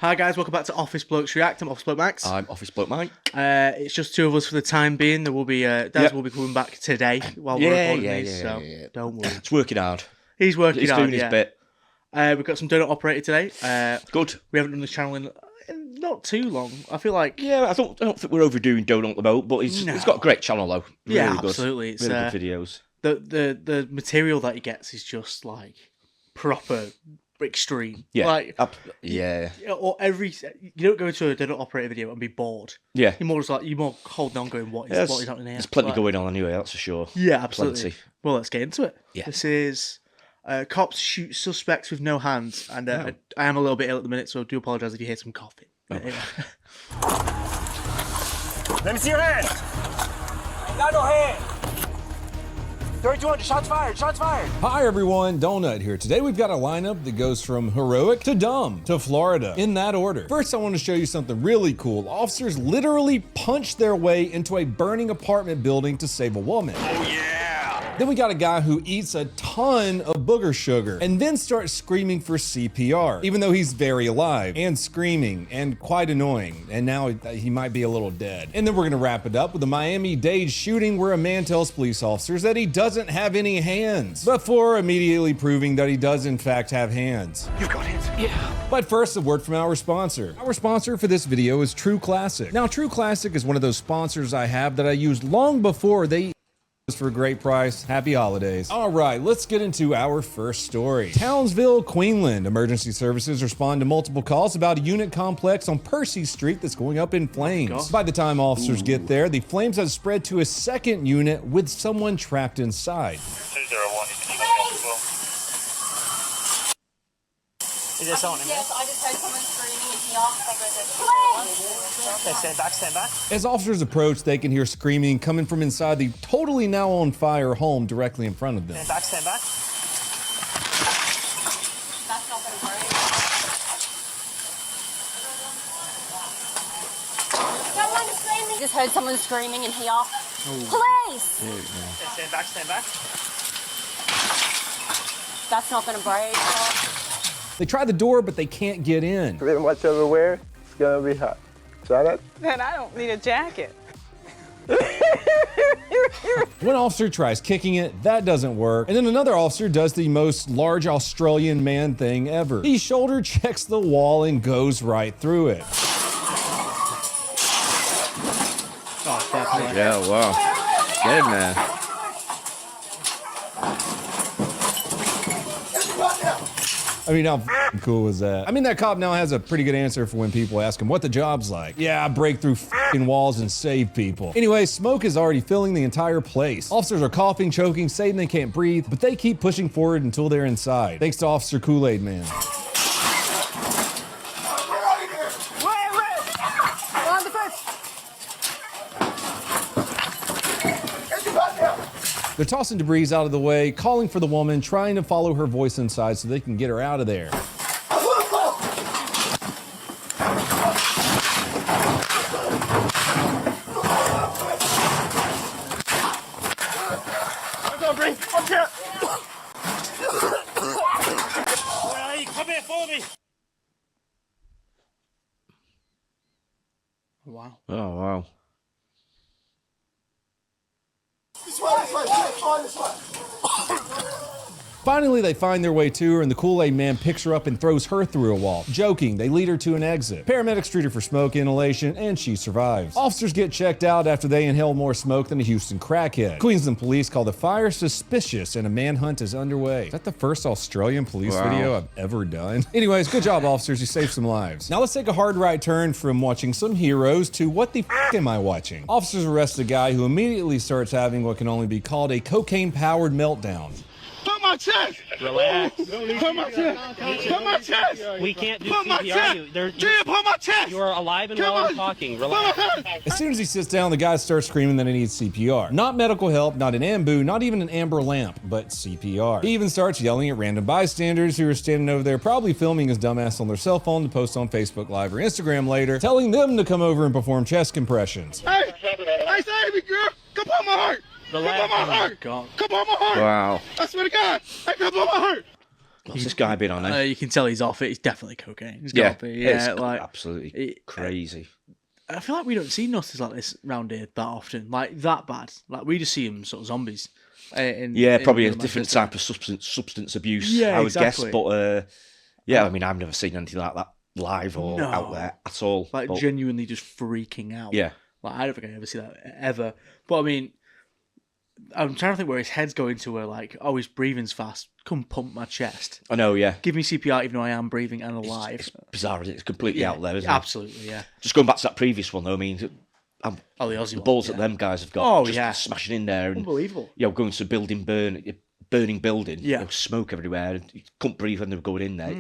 Hi guys, welcome back to Office Blokes React. I'm Office Bloke Max. I'm Office Bloke Mike. It's just two of us for the time being. There will be Daz will be coming back today while we're recording these, so don't worry. It's working hard. He's working hard. He's doing his bit. We've got some donut operator today. Good. We haven't done this channel in not too long. I feel like I don't think we're overdoing donut the boat, but he's got a great channel though. Really absolutely. Good. Really good videos. The material that he gets is just like proper extreme. Yeah. Like, Or you don't go into a donut operator video and be bored. Yeah. You're more holding on, going, what is happening here? There's plenty going on anyway. That's for sure. Yeah, absolutely. Plenty. Well, let's get into it. Yeah. This is cops shoot suspects with no hands, and I am a little bit ill at the minute, so I do apologise if you hear some coughing. Anyway. Let me see your hand. I got no hand. 3200, shots fired, shots fired. Hi everyone, Donut here. Today we've got a lineup that goes from heroic to dumb to Florida, in that order. First I want to show you something really cool. Officers literally punched their way into a burning apartment building to save a woman. Oh yeah. Then we got a guy who eats a ton of booger sugar and then starts screaming for CPR, even though he's very alive and screaming and quite annoying. And now he might be a little dead. And then we're gonna wrap it up with a Miami-Dade shooting where a man tells police officers that he doesn't have any hands, before immediately proving that he does in fact have hands. You've got hands. Yeah. But first, a word from our sponsor. Our sponsor for this video is True Classic. Now, True Classic is one of those sponsors I have that I used long before they for a great price. Happy holidays. All right, let's get into our first story. Townsville, Queensland. Emergency services respond to multiple calls about a unit complex on Percy Street that's going up in flames. By the time officers get there, the flames have spread to a second unit with someone trapped inside. 201, is there someone in there? Yes, I just heard someone screaming and he asked Okay, stand back, stand back. As officers approach, they can hear screaming coming from inside the totally now on fire home directly in front of them. Stand back, stand back. That's not going to work. Someone screaming. Just heard someone screaming and he asked, police! Okay, stand back, stand back. That's not going to break. They try the door, but they can't get in. Pretty much everywhere, it's gonna be hot. Try that? Then I don't need a jacket. One officer tries kicking it, that doesn't work. And then another officer does the most large Australian man thing ever. He shoulder checks the wall and goes right through it. Oh, definitely. Yeah, wow. Good man. I mean, how f***ing cool was that? I mean, that cop now has a pretty good answer for when people ask him what the job's like. Yeah, I break through f***ing walls and save people. Anyway, smoke is already filling the entire place. Officers are coughing, choking, saying they can't breathe, but they keep pushing forward until they're inside. Thanks to Officer Kool-Aid Man. They're tossing debris out of the way, calling for the woman, trying to follow her voice inside so they can get her out of there. Come here, follow me. Wow. Oh, wow. Finally, they find their way to her, and the Kool-Aid Man picks her up and throws her through a wall. Joking, they lead her to an exit. Paramedics treat her for smoke inhalation, and she survives. Officers get checked out after they inhale more smoke than a Houston crackhead. Queensland police call the fire suspicious, and a manhunt is underway. Is that the first Australian police video I've ever done? Anyways, good job, officers. You saved some lives. Now let's take a hard right turn from watching some heroes to what the f*** am I watching? Officers arrest a guy who immediately starts having what can only be called a cocaine-powered meltdown. Put my chest! Relax. Put my chest! Put my chest! We can't do Put my CPR. chest! Put my chest! You are alive and well and talking. Relax. As soon as he sits down, the guy starts screaming that he needs CPR. Not medical help, not an ambu, not even an amber lamp, but CPR. He even starts yelling at random bystanders who are standing over there probably filming his dumbass on their cell phone to post on Facebook Live or Instagram later, telling them to come over and perform chest compressions. Hey! Hey, save me, girl! Come on my heart! Relax. Come on my heart! God. Come on my heart! Wow. I swear to God! Hey, come on my heart! What's this guy been on? You can tell he's off it. It's definitely cocaine. It's gotta be. Yeah, it's like absolutely crazy. I feel like we don't see nutters like this round here that often, like that bad. Like we just see them sort of zombies. Probably a different type of substance abuse. Yeah, I would exactly. guess, but I mean, I've never seen anything like that live or out there at all. Like genuinely just freaking out. Yeah, like I don't think I ever see that ever. But I mean, I'm trying to think where his head's going to. Where like, oh, his breathing's fast. Come pump my chest. I know. Yeah, give me CPR even though I am breathing and alive. It's bizarre, isn't it? It's completely out there, isn't it? Absolutely, yeah. Just going back to that previous one, though. I mean, the Aussie balls one, that them guys have got. Oh just smashing in there and unbelievable. Going to burning building. Yeah, smoke everywhere. And you couldn't breathe when they were going in there.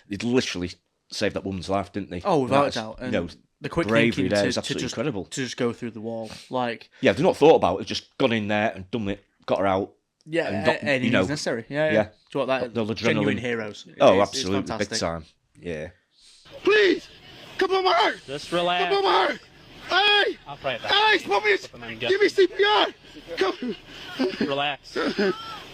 They'd literally saved that woman's life, didn't they? Oh, without a doubt. And the quick bravery there to, is absolutely incredible. To just go through the wall, like they've not thought about it. Just gone in there and done it, got her out. Yeah, anything necessary. Yeah. Do you want that? The genuine heroes. Absolutely, big time. Yeah. Please, come on my heart. Just relax. Come on my heart. Hey! I'll pray that. Hey, give me CPR. Come. Relax.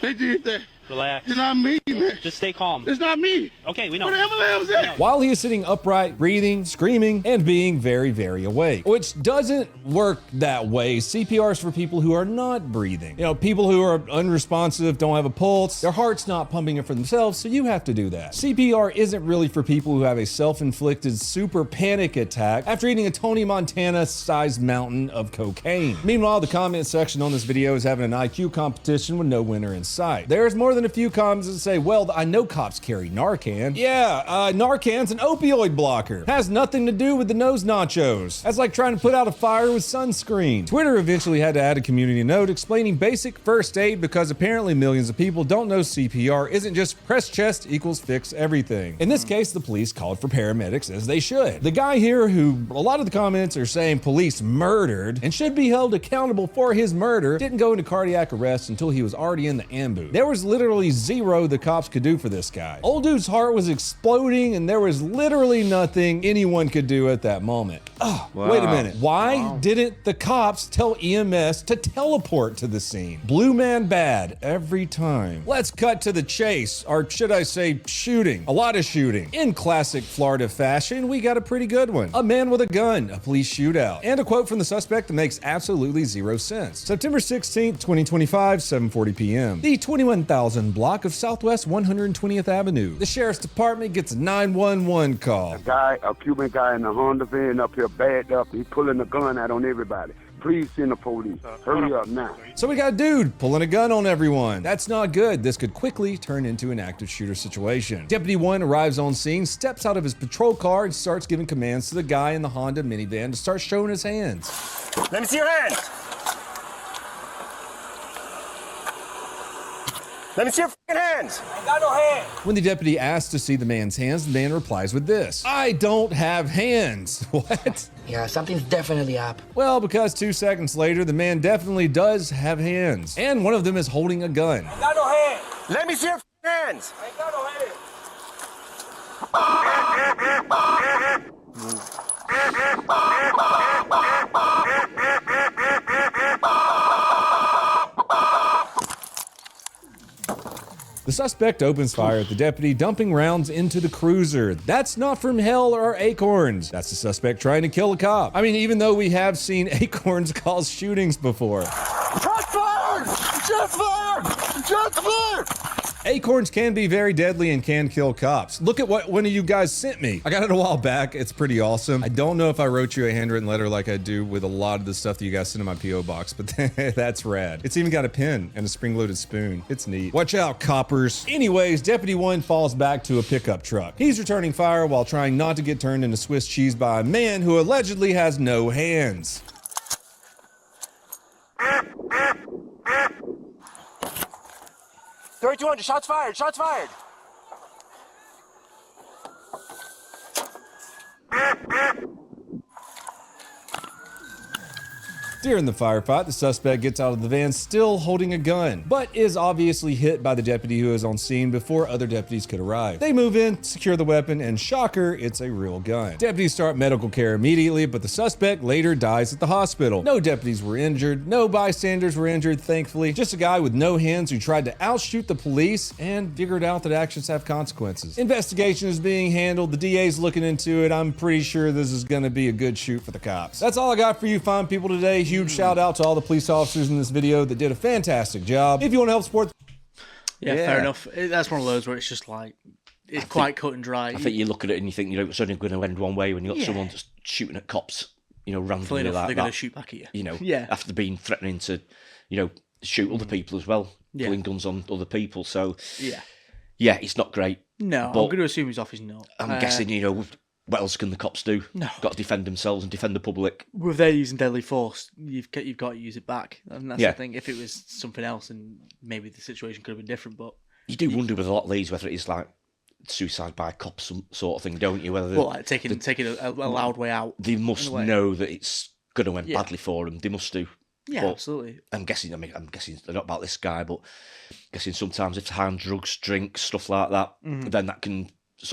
They did that. Relax. It's not me, man. Just stay calm. It's not me. Okay, we know. Where the hell was that? While he is sitting upright, breathing, screaming, and being very, very awake. Which doesn't work that way. CPR is for people who are not breathing. People who are unresponsive, don't have a pulse, their heart's not pumping it for themselves, so you have to do that. CPR isn't really for people who have a self-inflicted super panic attack after eating a Tony Montana-sized mountain of cocaine. Meanwhile, the comment section on this video is having an IQ competition with no winner in sight. There's more than a few comments that say, well, I know cops carry Narcan. Yeah, Narcan's an opioid blocker. Has nothing to do with the nose nachos. That's like trying to put out a fire with sunscreen. Twitter eventually had to add a community note explaining basic first aid because apparently millions of people don't know CPR isn't just press chest equals fix everything. In this case, the police called for paramedics as they should. The guy here who a lot of the comments are saying police murdered and should be held accountable for his murder didn't go into cardiac arrest until he was already in the ambush. There was literally zero the cops could do for this guy. Old dude's heart was exploding and there was literally nothing anyone could do at that moment. Oh, wow. Wait a minute. Why didn't the cops tell EMS to teleport to the scene? Blue man bad every time. Let's cut to the chase, or should I say shooting. A lot of shooting. In classic Florida fashion, we got a pretty good one. A man with a gun, a police shootout, and a quote from the suspect that makes absolutely zero sense. September 16th, 2025, 7:40 p.m. The 21,000 block of Southwest 120th Avenue. The sheriff's department gets a 911 call. A Cuban guy in a Honda van up here bagged up. He pulling a gun out on everybody. Please send the police. Hurry up now. So we got a dude pulling a gun on everyone. That's not good. This could quickly turn into an active shooter situation. Deputy 1 arrives on scene, steps out of his patrol car, and starts giving commands to the guy in the Honda minivan to start showing his hands. Let me see your hands. Let me see your fucking hands. I ain't got no hands. When the deputy asks to see the man's hands, the man replies with this: I don't have hands. What? Yeah, something's definitely up. Well, because 2 seconds later, the man definitely does have hands. And one of them is holding a gun. I ain't got no hands. Let me see your hands. I ain't got no The suspect opens fire at the deputy, dumping rounds into the cruiser. That's not from hell or acorns. That's the suspect trying to kill a cop. I mean, even though we have seen acorns cause shootings before. Shots fired! Shots fired! Shots fired! Acorns can be very deadly and can kill cops. Look at what one of you guys sent me. I got it a while back. It's pretty awesome. I don't know if I wrote you a handwritten letter like I do with a lot of the stuff that you guys send in my P.O. box, but that's rad. It's even got a pen and a spring-loaded spoon. It's neat. Watch out, coppers. Anyways, Deputy 1 falls back to a pickup truck. He's returning fire while trying not to get turned into Swiss cheese by a man who allegedly has no hands. 3200, shots fired, shots fired. During the firefight, the suspect gets out of the van still holding a gun, but is obviously hit by the deputy who is on scene before other deputies could arrive. They move in, secure the weapon, and shocker, it's a real gun. Deputies start medical care immediately, but the suspect later dies at the hospital. No deputies were injured, no bystanders were injured, thankfully. Just a guy with no hands who tried to outshoot the police and figured out that actions have consequences. Investigation is being handled, the DA's looking into it. I'm pretty sure this is gonna be a good shoot for the cops. That's all I got for you fine people today. Huge shout out to all the police officers in this video that did a fantastic job. If you want to help support... Yeah, fair enough. That's one of those where it's just like, it's quite cut and dry. I think you look at it and you think, it's only going to end one way when you've got someone just shooting at cops, randomly like they're going to shoot back at you. After being threatening to, shoot other people as well, pulling guns on other people. So, yeah, it's not great. No, I'm going to assume he's off his nut. I'm guessing, what else can the cops do? No. Got to defend themselves and defend the public. If they're using deadly force, you've got to use it back. And that's the thing. If it was something else, and maybe the situation could have been different, but... You do wonder with a lot of these whether it is like suicide by cops sort of thing, don't you? Whether like taking a loud way out. They must know that it's going to end badly for them. They must do. Yeah, absolutely. I'm guessing not about this guy, but I'm guessing sometimes if hand drugs, drinks, stuff like that, then that can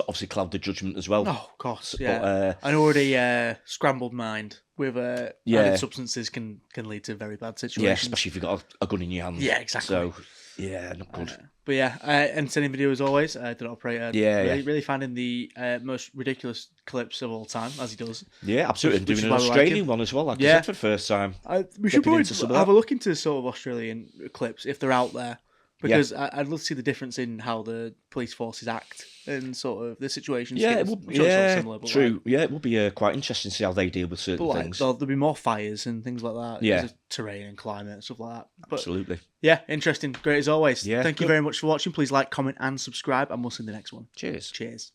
obviously cloud the judgment as well. Oh, of course, yeah. An already scrambled mind with added substances can lead to very bad situations. Yeah, especially if you've got a gun in your hand. Yeah, exactly. So, yeah, not good. But yeah, entertaining video as always. The operator. Really finding the most ridiculous clips of all time, as he does. Yeah, absolutely. And doing an Australian one as well, like I said, for the first time. We should probably have a look into sort of Australian clips if they're out there. Because I'd love to see the difference in how the police forces act and sort of the situations. Yeah, it would. Similar, but true. Yeah, it would be quite interesting to see how they deal with certain things. There'll be more fires and things like that. Yeah, because of terrain and climate and stuff like that. But, absolutely. Yeah, interesting. Great as always. Yeah, Thank you very much for watching. Please like, comment, and subscribe, and we'll see you in the next one. Cheers. Cheers.